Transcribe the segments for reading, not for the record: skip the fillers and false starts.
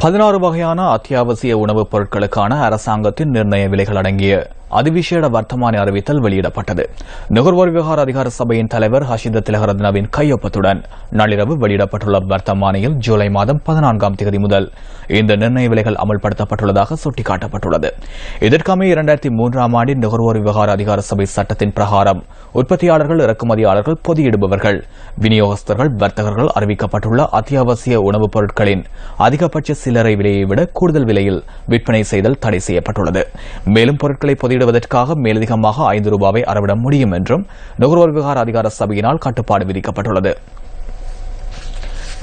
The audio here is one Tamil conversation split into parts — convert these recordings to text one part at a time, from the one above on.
16 வகையான அத்தியாவசிய உணவுப் பொருட்களுக்கான அரசாங்கத்தின் நிர்ணய விலைகள் அடங்கிய அதிவிசேட வர்த்தமானி அறிவித்தல் வெளியிடப்பட்டது. நுகர்வோர் விவகார அதிகார சபையின் தலைவர் ஹஷித திலகரத்னவின் கையொப்பத்துடன் நள்ளிரவு வெளியிடப்பட்டுள்ள வர்த்தமானியில் ஜூலை மாதம் 14ஆம் தேதி முதல் இந்த நிர்ணய விலைகள் அமல்படுத்தப்பட்டுள்ளதாக சுட்டிக்காட்டப்பட்டுள்ளது. இதற்கமைய 2003ஆம் ஆண்டின் நுகர்வோர் விவகார அதிகார சபை சட்டத்தின் பிரகாரம் உற்பத்தியாளர்கள், இறக்குமதியாளர்கள், பொதியிடுபவர்கள், விநியோகஸ்தர்கள், வர்த்தகர்கள் அறிவிக்கப்பட்டுள்ள அத்தியாவசிய உணவுப் பொருட்களின் அதிகபட்ச சில்லறை விலையை விட கூடுதல் விலையில் விற்பனை செய்தல் தடை செய்யப்பட்டுள்ளது. மேலும் பொருட்களை பொதியிடுவதற்காக மேலதிகமாக ₹5 அறவிட முடியும் என்றும் நுகர்வோர் விவகார அதிகார சபையினால் கட்டுப்பாடு விதிக்கப்பட்டுள்ளது.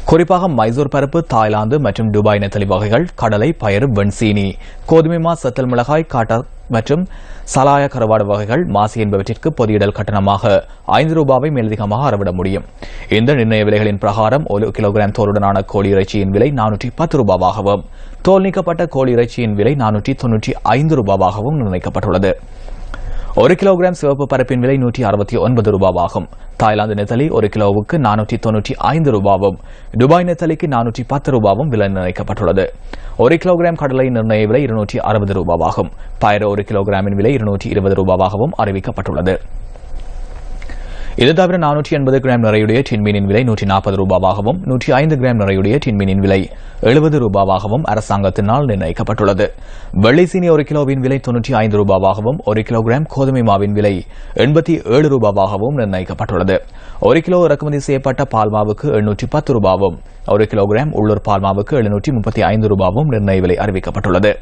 குறிப்பாக மைசூர் பருப்பு, தாய்லாந்து மற்றும் துபாய் நெத்தலி வகைகள், கடலை, பயறு, வெண்சீனி, கோதுமை மா, சத்தல் மிளகாய், காட்டா மற்றும் சலாய கருவாடு வகைகள், மாசி என்பவற்றிற்கு பொதியிடல் கட்டணமாக ₹5 மேலதிகமாக அறவிட முடியும். இந்த நிர்ணய விலைகளின் பிரகாரம் 1 கிலோகிராம் தோலுடனான கோழி இறைச்சியின் விலை ₹410 தோல் நீக்கப்பட்ட கோழி இறைச்சியின் விலை ₹495 நிர்ணயிக்கப்பட்டுள்ளது. 1 கிலோகிராம் சிவப்பு பருப்பின் விலை ₹169 தாய்லாந்து நெத்தலி 1 கிலோவுக்கு ₹495 துபாய் நெத்தலிக்கு ₹410 விலை நிர்ணயிக்கப்பட்டுள்ளது. 1 கிலோகிராம் கடலை நிர்ணய விலை ₹260 பயறு 1 கிலோகிராமின் விலை ₹220 அறிவிக்கப்பட்டுள்ளது. இது தவிர 480 கிராம் நிறையுடைய டின்மீனின் விலை ₹140 105 கிராம் நிறையுடைய டின்மீனின் விலை ₹70 அரசாங்கத்தினால் நிர்ணயிக்கப்பட்டுள்ளது. வெள்ளை சீனி 1 கிலோவின் விலை ₹95 1 கிலோகிராம் கோதுமை மாவின் விலை ₹87 நிர்ணயிக்கப்பட்டுள்ளது. 1 கிலோ இறக்குமதி செய்யப்பட்ட பால்மாவுக்கு ₹810 1 கிலோகிராம் உள்ளூர் பால்மாவுக்கு ₹735 நிர்ணய விலை அறிவிக்கப்பட்டுள்ளது.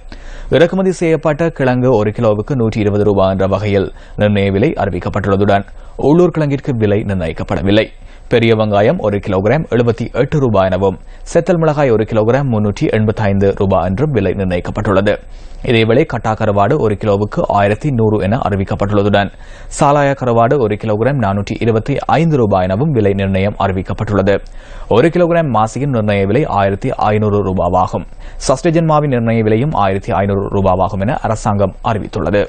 இறக்குமதி செய்யப்பட்ட கிழங்கு 1 கிலோவுக்கு ₹120 என்ற வகையில் நிர்ணய விலை அறிவிக்கப்பட்டுள்ளதுடன் உள்ளூர் கிழங்கிற்கு விலை நிர்ணயிக்கப்படவில்லை. பெரிய வெங்காயம் 1 கிலோகிராம் ₹78 எனவும், செத்தல் மிளகாய் 1 கிலோகிராம் ₹385 என்றும் விலை நிர்ணயிக்கப்பட்டுள்ளது. இதேவேளை கட்டா கருவாடு 1 கிலோவுக்கு 1100 என அறிவிக்கப்பட்டுள்ளதுடன் சாலாய கருவாடு 1 கிலோகிராம் ₹425 எனவும் விலை நிர்ணயம் அறிவிக்கப்பட்டுள்ளது. 1 கிலோகிராம் மாசியின் நிர்ணய விலை ₹1500 சஸ்டஜன் மாவின் நிர்ணய விலையும் ₹1500 என அரசாங்கம் அறிவித்துள்ளது.